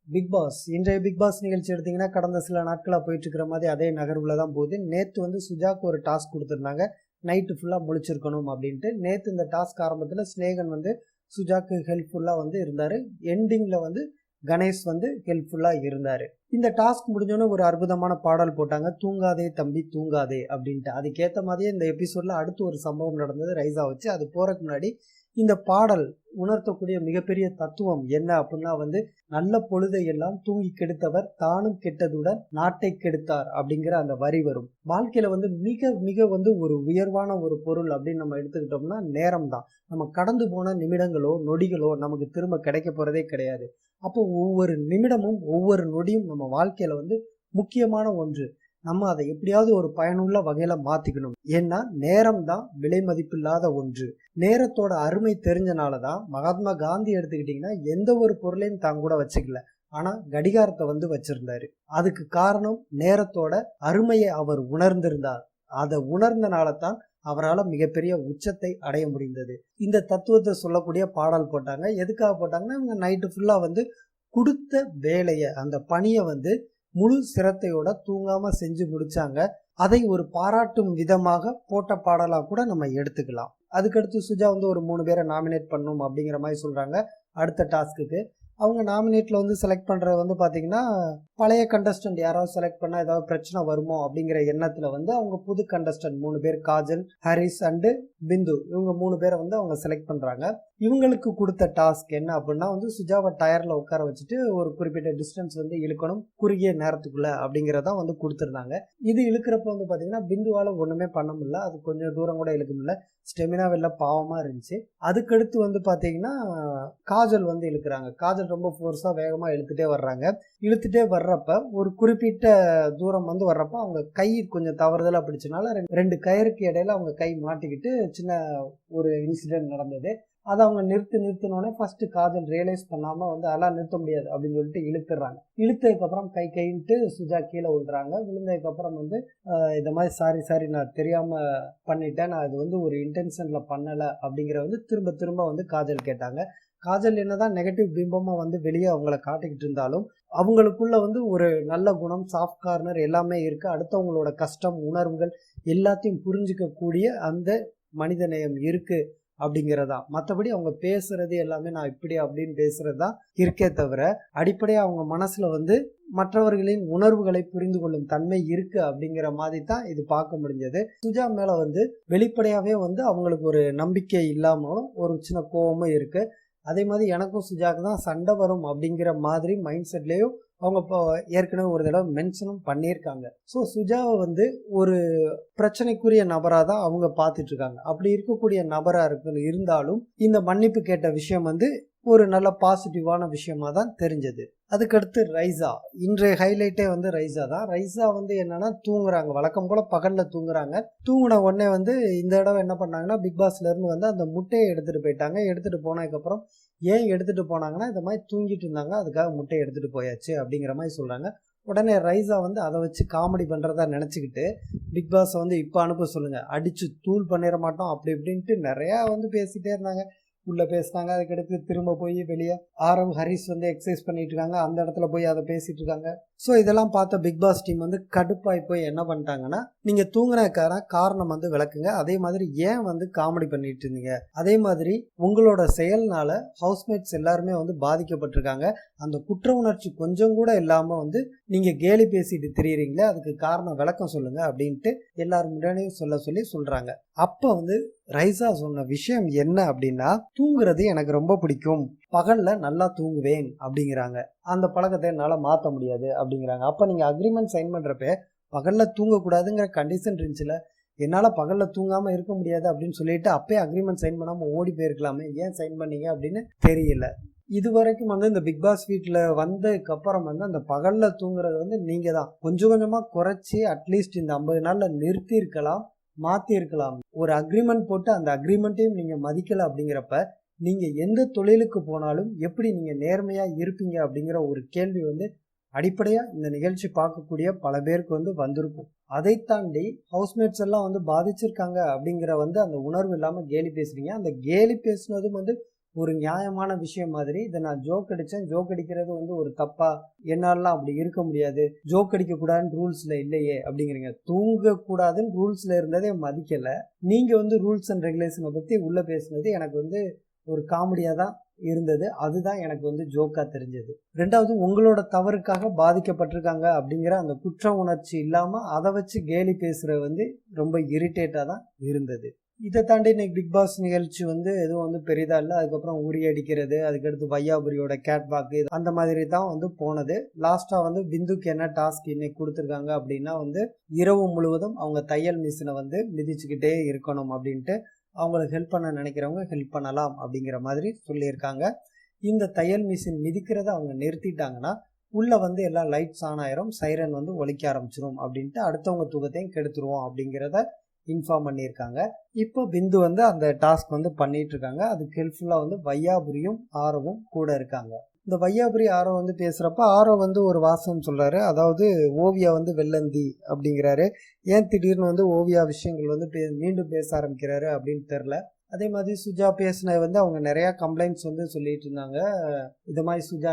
Big pass இன்றைய big pass நிகழ்ச்சி எடுத்தீங்கன்னா கடந்த சில நாட்களாக போயிட்டு இருக்கிற மாதிரி அதே நகர்வுல தான் போகுது. நேற்று வந்து சுஜாக்கு ஒரு டாஸ்க் கொடுத்துருந்தாங்க, நைட்டு ஃபுல்லாக முழிச்சிருக்கணும் அப்படின்ட்டு. நேற்று இந்த டாஸ்க் ஆரம்பத்தில் ஸ்நேகன் வந்து சுஜாக்கு ஹெல்ப்ஃபுல்லாக வந்து இருந்தார். எண்டிங்கில் வந்து கணேஷ் வந்து ஹெல்ப்ஃபுல்லாக இருந்தார். இந்த டாஸ்க் முடிஞ்சோன்னே ஒரு அற்புதமான பாடல் போட்டாங்க, தூங்காதே தம்பி தூங்காதே அப்படின்ட்டு. அதுக்கேற்ற மாதிரியே இந்த எபிசோடில் அடுத்து ஒரு சம்பவம் நடந்தது ரைஸா வச்சு. அது போகிறதுக்கு முன்னாடி இந்த பாடல் உணர்த்தக்கூடிய மிகப்பெரிய தத்துவம் என்ன அப்படின்னா வந்து, நல்ல பொழுதை எல்லாம் தூங்கி கெடுத்தவர் தானும் கெட்டதுடன் நாட்டை கெடுத்தார் அப்படிங்கிற அந்த வரி வரும். வாழ்க்கையில வந்து மிக மிக வந்து ஒரு உயர்வான ஒரு பொருள் அப்படின்னு நம்ம எடுத்துக்கிட்டோம்னா நேரம் தான். நம்ம கடந்து போன நிமிடங்களோ நொடிகளோ நமக்கு திரும்ப கிடைக்க போறதே கிடையாது. அப்போ ஒவ்வொரு நிமிடமும் ஒவ்வொரு நொடியும் நம்ம வாழ்க்கையில வந்து முக்கியமான ஒன்று. நம்ம அதை எப்படியாவது ஒரு பயனுள்ள வகையில மாத்திக்கணும். ஏன்னா நேரம் தான் விலை மதிப்பில்லாத ஒன்று. நேரத்தோட அருமை தெரிஞ்சனாலதான் மகாத்மா காந்தி எடுத்துக்கிட்டீங்கன்னா எந்த ஒரு பொருளையும் தான் கூட வச்சுக்கல, ஆனா கடிகாரத்தை வந்து வச்சிருந்தாரு. அதுக்கு காரணம் நேரத்தோட அருமையை அவர் உணர்ந்திருந்தார். அதை உணர்ந்தனால தான் அவரால் மிகப்பெரிய உச்சத்தை அடைய முடிந்தது. இந்த தத்துவத்தை சொல்லக்கூடிய பாடல் போட்டாங்க. எதுக்காக போட்டாங்கன்னா, இவங்க நைட்டு ஃபுல்லா வந்து கொடுத்த வேலையை, அந்த பணியை வந்து முழு சிரத்தையோட தூங்காம செஞ்சு முடிச்சாங்க. அதை ஒரு பாராட்டும் விதமாக போட்ட பாடலா கூட நம்ம எடுத்துக்கலாம். அதுக்கடுத்து சுஜா வந்து ஒரு 3 பேரை நாமினேட் பண்ணும் அப்படிங்கிற மாதிரி சொல்றாங்க அடுத்த டாஸ்க்கு. அவங்க நாமினேட்ல வந்து செலக்ட் பண்றது வந்து பாத்தீங்கன்னா, பழைய கண்டஸ்டன்ட் யாராவது செலக்ட் பண்ணா ஏதாவது பிரச்சனை வருமோ அப்படிங்கிற எண்ணத்துல வந்து அவங்க புது கண்டஸ்டன்ட் 3 பேர், காஜல், ஹரிஸ் அண்டு பிந்து, இவங்க 3 பேரை வந்து அவங்க செலக்ட் பண்றாங்க. இவங்களுக்கு கொடுத்த டாஸ்க் என்ன அப்படின்னா வந்து, சுஜாவை டயர்ல உட்கார வச்சுட்டு ஒரு குறிப்பிட்ட டிஸ்டன்ஸ் வந்து இழுக்கணும் குறுகிய நேரத்துக்குள்ள அப்படிங்கிறதா வந்து கொடுத்துருந்தாங்க. இது இழுக்கிறப்ப வந்து பாத்தீங்கன்னா பிந்துவால ஒண்ணுமே பண்ண முடியல. அது கொஞ்சம் தூரம் கூட இழுக்க முடியல. ஸ்டெமினா வெளில பாவமா இருந்துச்சு. அதுக்கடுத்து வந்து பாத்தீங்கன்னா காஜல் வந்து இழுக்கிறாங்க. காஜல் ரொம்ப ஃபோர்ஸா வேகமா இழுத்துட்டே வர்றாங்க. இழுத்துட்டே வர்றப்ப ஒரு குறிப்பிட்ட தூரம் வந்து வர்றப்ப அவங்க கை கொஞ்சம் தவறுதலா பிடிச்சனால 2 கயிறுக்கு இடையில அவங்க கை மாட்டிக்கிட்டு சின்ன ஒரு இன்சிடென்ட் நடந்தது. அதை அவங்க நிறுத்தினோடனே ஃபர்ஸ்ட் காஜல் ரியலைஸ் பண்ணாம வந்து அதெல்லாம் நிறுத்த முடியாது அப்படின்னு சொல்லிட்டு இழுத்துறாங்க. இழுத்ததுக்கு அப்புறம் கைன்ட்டு சுஜா கீழே விழுறாங்க. விழுந்ததுக்கு அப்புறம் வந்து இந்த மாதிரி சாரி நான் தெரியாம பண்ணிட்டேன், நான் இது வந்து ஒரு இன்டென்ஷன்ல பண்ணல அப்படிங்கிற வந்து திரும்ப வந்து காஜல் கேட்டாங்க. காஜல் என்னதான் நெகட்டிவ் பிம்பமா வந்து வெளியே அவங்கள காட்டிக்கிட்டு இருந்தாலும் அவங்களுக்குள்ள வந்து ஒரு நல்ல குணம், சாஃப்ட் கார்னர் எல்லாமே இருக்கு. அடுத்தவங்களோட கஷ்டம், உணர்வுகள் எல்லாத்தையும் புரிஞ்சுக்க கூடிய அந்த மனித நேயம் இருக்கு அப்படிங்கிறதா. மற்றபடி அவங்க பேசுறது எல்லாமே நான் இப்படி அப்படின்னு பேசுறதுதான் இருக்கே தவிர, அடிப்படையா அவங்க மனசுல வந்து மற்றவர்களின் உணர்வுகளை புரிந்து கொள்ளும் தன்மை இருக்கு அப்படிங்கிற மாதிரி தான் இது பார்க்க முடிஞ்சது. சுஜா மேல வந்து வெளிப்படையாவே வந்து அவங்களுக்கு ஒரு நம்பிக்கை இல்லாமலும் ஒரு சின்ன கோபமும் இருக்கு. அதே மாதிரி எனக்கும் சுஜாக்கு தான் சண்டை வரும் அப்படிங்கிற மாதிரி மைண்ட் செட்லேயும் அவங்க இப்போ ஏற்கனவே ஒரு தடவை மென்ஷனும் பண்ணியிருக்காங்க. ஸோ சுஜாவை வந்து ஒரு பிரச்சனைக்குரிய நபராக தான் அவங்க பார்த்துட்டு இருக்காங்க. அப்படி இருக்கக்கூடிய நபராக இருந்தாலும் இந்த மன்னிப்பு கேட்ட விஷயம் வந்து ஒரு நல்ல பாசிட்டிவான விஷயமா தான் தெரிஞ்சது. அதுக்கடுத்து ரைஸா, இன்றைய ஹைலைட்டே வந்து ரைஸா தான். ரைஸா வந்து என்னன்னா தூங்குறாங்க, வழக்கம் போல பகல்ல தூங்குறாங்க. தூங்கின உடனே வந்து இந்த தடவை என்ன பண்ணாங்கன்னா, பிக் பாஸ்ல இருந்து வந்து அந்த முட்டையை எடுத்துட்டு போயிட்டாங்க. எடுத்துட்டு போனதுக்கப்புறம் ஏன் எடுத்துட்டு போனாங்கன்னா, இந்த மாதிரி தூங்கிட்டு இருந்தாங்க, அதுக்காக முட்டையை எடுத்துட்டு போயாச்சு அப்படிங்கிற மாதிரி சொல்றாங்க. உடனே ரைஸா வந்து அதை வச்சு காமெடி பண்றதா நினைச்சுக்கிட்டு பிக் பாஸ் வந்து இப்ப அனுப்ப சொல்லுங்க, அடிச்சு தூள் பண்ணிட மாட்டோம் அப்படி இப்படின்ட்டு நிறைய வந்து பேசிட்டே இருந்தாங்க. உள்ள பேசினாங்க. அதுக்கடுத்து திரும்ப போய் வெளியே ஆரவ், ஹரிஸ் வந்து எக்ஸசைஸ் பண்ணிட்டு இருக்காங்க. அந்த இடத்துல போய் அதை பேசிட்டு இருக்காங்க. ஸோ இதெல்லாம் பார்த்த பிக் பாஸ் டீம் வந்து கடுப்பாய் போய் என்ன பண்ணிட்டாங்கன்னா, நீங்க தூங்குறதுக்கான காரணம் வந்து விளக்குங்க, அதே மாதிரி ஏன் வந்து காமெடி பண்ணிட்டு இருந்தீங்க, அதே மாதிரி உங்களோட செயல்னால ஹவுஸ்மேட்ஸ் எல்லாருமே வந்து பாதிக்கப்பட்டிருக்காங்க, அந்த குற்ற உணர்ச்சி கொஞ்சம் கூட இல்லாம வந்து நீங்க கேலி பேசிட்டு திரியுறீங்களே, அதுக்கு காரணம் விளக்கம் சொல்லுங்க அப்படின்ட்டு எல்லாரும் முன்னாடியும் சொல்றாங்க. அப்ப வந்து ரைஸா சொன்ன விஷயம் என்ன அப்படின்னா, தூங்குறது எனக்கு ரொம்ப பிடிக்கும், பகல்ல நல்லா தூங்குவேன் அப்படிங்கிறாங்க. அந்த பழக்கத்தை என்னால மாற்ற முடியாது அப்படிங்கிறாங்க. அப்ப நீங்க அக்ரிமெண்ட் சைன் பண்றப்ப பகல்ல தூங்கக்கூடாதுங்கிற கண்டிஷன் இருந்துச்சுல, என்னால பகல்ல தூங்காம இருக்க முடியாது அப்படின்னு சொல்லிட்டு அப்பயே அக்ரிமெண்ட் சைன் பண்ணாம ஓடி போயிருக்கலாமே, ஏன் சைன் பண்ணீங்க அப்படின்னு தெரியல. இது வரைக்கும் வந்து இந்த பிக் பாஸ் வீட்ல வந்ததுக்கு அப்புறம் வந்து அந்த பகல்ல தூங்குறது வந்து நீங்க தான் கொஞ்சம் கொஞ்சமா குறைச்சி அட்லீஸ்ட் இந்த 50 நாள்ல நிறுத்தி இருக்கலாம், மாத்தி இருக்கலாம். ஒரு அக்ரிமெண்ட் போட்டு அந்த அக்ரிமெண்ட்டையும் நீங்க மதிக்கல அப்படிங்கிறப்ப நீங்க எந்த தொழிலுக்கு போனாலும் எப்படி நீங்க நேர்மையா இருப்பீங்க அப்படிங்கிற ஒரு கேள்வி வந்து அடிப்படையா இந்த நிகழ்ச்சி பார்க்கக்கூடிய பல பேருக்கு வந்து வந்திருக்கும். அதை தாண்டி ஹவுஸ்மேட்ஸ் எல்லாம் வந்து பாதிச்சிருக்காங்க அப்படிங்கிற வந்து அந்த உணர்வு இல்லாம கேலி பேசுறீங்க. அந்த கேலி பேசுனதும் வந்து ஒரு நியாயமான விஷயம் மாதிரி இதை நான் ஜோக் அடித்தேன், ஜோக் அடிக்கிறது வந்து ஒரு தப்பா, என்னாலலாம் அப்படி இருக்க முடியாது, ஜோக் அடிக்கக்கூடாதுன்னு ரூல்ஸில் இல்லையே அப்படிங்கிறீங்க. தூங்கக்கூடாதுன்னு ரூல்ஸில் இருந்ததே மதிக்கலை. நீங்கள் வந்து ரூல்ஸ் அண்ட் ரெகுலேஷனை பற்றி உள்ளே பேசுனது எனக்கு வந்து ஒரு காமெடியாக தான் இருந்தது. அதுதான் எனக்கு வந்து ஜோக்கா தெரிஞ்சது. ரெண்டாவது, உங்களோட தவறுக்காக பாதிக்கப்பட்டிருக்காங்க அப்படிங்கிற அந்த குற்ற உணர்ச்சி இல்லாம அதை வச்சு கேலி பேசுறது வந்து ரொம்ப இரிட்டேட்டா தான் இருந்தது. இதை தாண்டி இன்னைக்கு பிக் பாஸ் நிகழ்ச்சி வந்து எதுவும் வந்து பெரிதா இல்லை. அதுக்கப்புறம் உரி அடிக்கிறது, அதுக்கடுத்து வையாபுரியோட கேட் வாக்கு, அந்த மாதிரி தான் வந்து போனது. லாஸ்டா வந்து பிந்துக்கு என்ன டாஸ்க் இன்னைக்கு கொடுத்துருக்காங்க அப்படின்னா வந்து இரவு முழுவதும் அவங்க தையல் மிஷினை வந்து மிதிச்சுக்கிட்டே இருக்கணும் அப்படின்ட்டு, அவங்களுக்கு ஹெல்ப் பண்ண நினைக்கிறவங்க ஹெல்ப் பண்ணலாம் அப்படிங்கிற மாதிரி சொல்லியிருக்காங்க. இந்த தையல் மிஷின் மிதிக்கிறத அவங்க நிறுத்திட்டாங்கன்னா உள்ளே வந்து எல்லா லைட்ஸ் ஆன் ஆயிரும், சைரன் வந்து ஒலிக்க ஆரம்பிச்சிடும் அப்படின்ட்டு அடுத்தவங்க தூக்கத்தையும் கெடுத்துருவோம் அப்படிங்கிறத இன்ஃபார்ம் பண்ணியிருக்காங்க. இப்போ பிந்து வந்து அந்த டாஸ்க் வந்து பண்ணிட்டு இருக்காங்க. அதுக்கு ஹெல்ப்ஃபுல்லாக வந்து வையாபுரியும் ஆரவும் கூட இருக்காங்க. இந்த வையாபுரி ஆரோ வந்து பேசுகிறப்ப ஆரோ வந்து ஒரு வாசகம் சொல்கிறாரு. அதாவது ஓவியா வந்து வெள்ளந்தி அப்படிங்கிறாரு. ஏன் திடீர்னு வந்து ஓவியா விஷயங்கள் வந்து மீண்டும் பேச ஆரம்பிக்கிறாரு அப்படின்னு தெரில. அதே மாதிரி சுஜா பேசின வந்து அவங்க நிறையா கம்ப்ளைண்ட்ஸ் வந்து சொல்லிட்டு இருந்தாங்க. இது மாதிரி சுஜா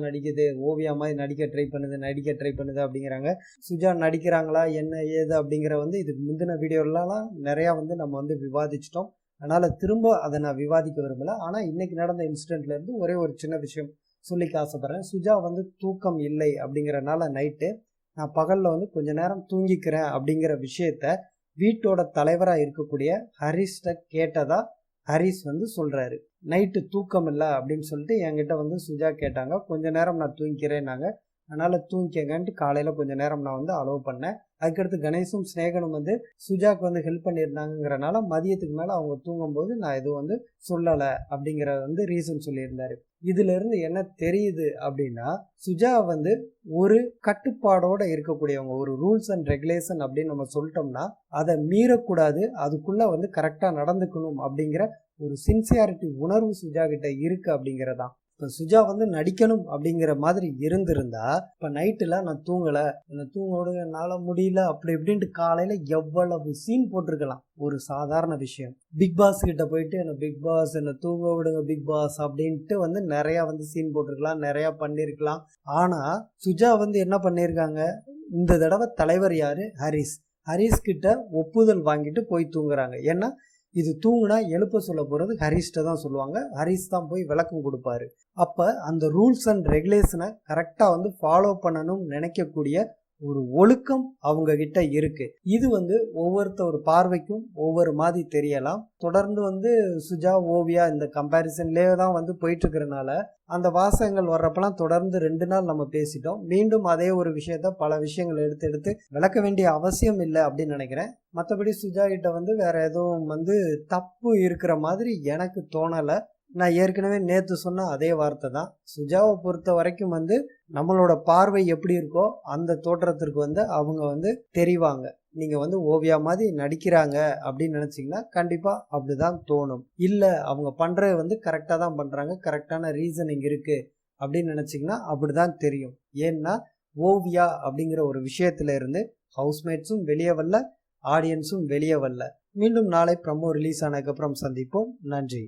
நடிக்குது, ஓவியா மாதிரி நடிக்க ட்ரை பண்ணுது அப்படிங்கிறாங்க. சுஜா நடிக்கிறாங்களா என்ன ஏது அப்படிங்கிற வந்து இதுக்கு முந்தின வீடியோலாம் நிறையா வந்து நம்ம வந்து விவாதிச்சிட்டோம். அதனால் திரும்ப அதை நான் விவாதிக்க விரும்பலை. ஆனால் இன்றைக்கி நடந்த இன்சிடெண்ட்லேருந்து ஒரே ஒரு சின்ன விஷயம் சொல்லிக்க ஆசைப்பட்றேன். சுஜா வந்து தூக்கம் இல்லை அப்படிங்கிறனால நைட்டு நான் பகலில் வந்து கொஞ்ச நேரம் தூங்கிக்கிறேன் அப்படிங்கிற விஷயத்த வீட்டோட தலைவராக இருக்கக்கூடிய ஹரிஸ்ட கேட்டதா ஹரிஸ் வந்து சொல்கிறாரு. நைட்டு தூக்கம் இல்லை அப்படின்னு சொல்லிட்டு என்கிட்ட வந்து சுஜா கேட்டாங்க. கொஞ்ச நேரம் நான் தூங்கிக்கிறேன்னாங்க. அதனால் தூங்கிக்கங்கன்ட்டு காலையில் கொஞ்சம் நேரம் நான் வந்து அலோவ் பண்ணேன். அதுக்கடுத்து கணேஷும் ஸ்னேகனும் வந்து சுஜாக்கு வந்து ஹெல்ப் பண்ணியிருந்தாங்கிறனால மதியத்துக்கு மேலே அவங்க தூங்கும்போது நான் எதுவும் வந்து சொல்லலை அப்படிங்கிற வந்து ரீசன் சொல்லியிருந்தாரு. இதிலிருந்து என்ன தெரியுது அப்படின்னா, சுஜா வந்து ஒரு கட்டுப்பாடோடு இருக்கக்கூடியவங்க, ஒரு ரூல்ஸ் அண்ட் ரெகுலேஷன் அப்படின்னு நம்ம சொல்லிட்டோம்னா அதை மீறக்கூடாது, அதுக்குள்ளே வந்து கரெக்டாக நடந்துக்கணும் அப்படிங்கிற ஒரு சின்சியாரிட்டி உணர்வு சுஜா கிட்ட இருக்கு அப்படிங்கிறதான். இப்போ சுஜா வந்து நடிக்கணும் அப்படிங்கிற மாதிரி இருந்திருந்தா இப்போ நைட்டில் நான் தூங்கலை, என்னை தூங்க என்னால் முடியல அப்படி இப்படின்ட்டு காலையில் எவ்வளவு சீன் போட்டிருக்கலாம். ஒரு சாதாரண விஷயம். பிக் பாஸ் கிட்ட போயிட்டு என்னை தூங்க விடுங்க பிக் பாஸ் அப்படின்ட்டு வந்து நிறையா வந்து சீன் போட்டிருக்கலாம், நிறையா பண்ணியிருக்கலாம். ஆனால் சுஜா வந்து என்ன பண்ணியிருக்காங்க, இந்த தடவை தலைவர் யார், ஹரிஸ் கிட்ட ஒப்புதல் வாங்கிட்டு போய் தூங்குறாங்க. ஏன்னா இது தூங்குனா எழுப்ப சொல்ல போகிறது ஹரிஸ்ட்டை தான் சொல்லுவாங்க. ஹரிஸ் தான் போய் விளக்கம் கொடுப்பாரு. அப்போ அந்த ரூல்ஸ் அண்ட் ரெகுலேஷனை கரெக்டாக வந்து ஃபாலோ பண்ணணும்னு நினைக்கக்கூடிய ஒரு ஒழுக்கம் அவங்க கிட்ட இருக்கு. இது வந்து ஒவ்வொருத்தர் பார்வைக்கும் ஒவ்வொரு மாதிரி தெரியலாம். தொடர்ந்து வந்து சுஜா ஓவியா இந்த கம்பேரிசன்லேயே தான் வந்து போயிட்டு இருக்கிறனால அந்த வாசகங்கள் வர்றப்பெல்லாம் தொடர்ந்து 2 நாள் நம்ம பேசிட்டோம். மீண்டும் அதே ஒரு விஷயத்த பல விஷயங்கள் எடுத்து விளக்க வேண்டிய அவசியம் இல்லை அப்படின்னு நினைக்கிறேன். மற்றபடி சுஜா கிட்ட வந்து வேற எதுவும் வந்து தப்பு இருக்கிற மாதிரி எனக்கு தோணலை. நான் ஏற்கனவே நேற்று சொன்ன அதே வார்த்தை தான். சுஜாவை பொறுத்த வரைக்கும் வந்து நம்மளோட பார்வை எப்படி இருக்கோ அந்த தோற்றத்திற்கு வந்து அவங்க வந்து தெரிவாங்க. நீங்கள் வந்து ஓவியா மாதிரி நடிக்கிறாங்க அப்படின்னு நினச்சிங்கன்னா கண்டிப்பாக அப்படி தான் தோணும். இல்லை அவங்க பண்ணுறது வந்து கரெக்டாக தான் பண்ணுறாங்க, கரெக்டான ரீசனிங் இருக்குது அப்படின்னு நினச்சிங்கன்னா அப்படி தான் தெரியும். ஏன்னா ஓவியா அப்படிங்கிற ஒரு விஷயத்துல இருந்து ஹவுஸ்மேட்ஸும் வெளியே வரல, ஆடியன்ஸும் வெளியே வரல. மீண்டும் நாளை ப்ரமோ ரிலீஸ் ஆனதுக்கப்புறம் சந்திப்போம். நன்றி.